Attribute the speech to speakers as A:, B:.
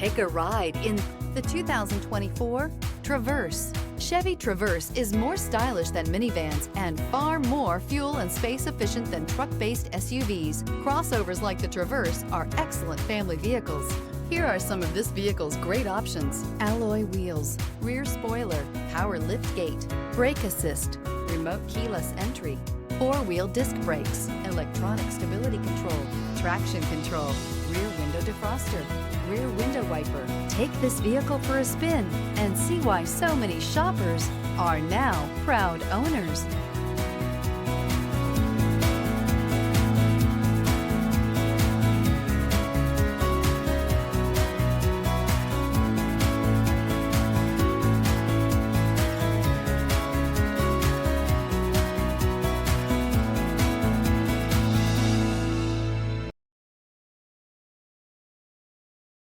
A: Take a ride in the 2024 Traverse. Chevy Traverse is more stylish than minivans and far more fuel and space efficient than truck-based SUVs. Crossovers like the Traverse are excellent family vehicles. Here are some of this vehicle's great options: alloy wheels, rear spoiler, power liftgate, brake assist, remote keyless entry, four-wheel disc brakes, electronic stability control, traction control, rear window defroster, rear window wiper. Take this vehicle for a spin and see why so many shoppers are now proud owners.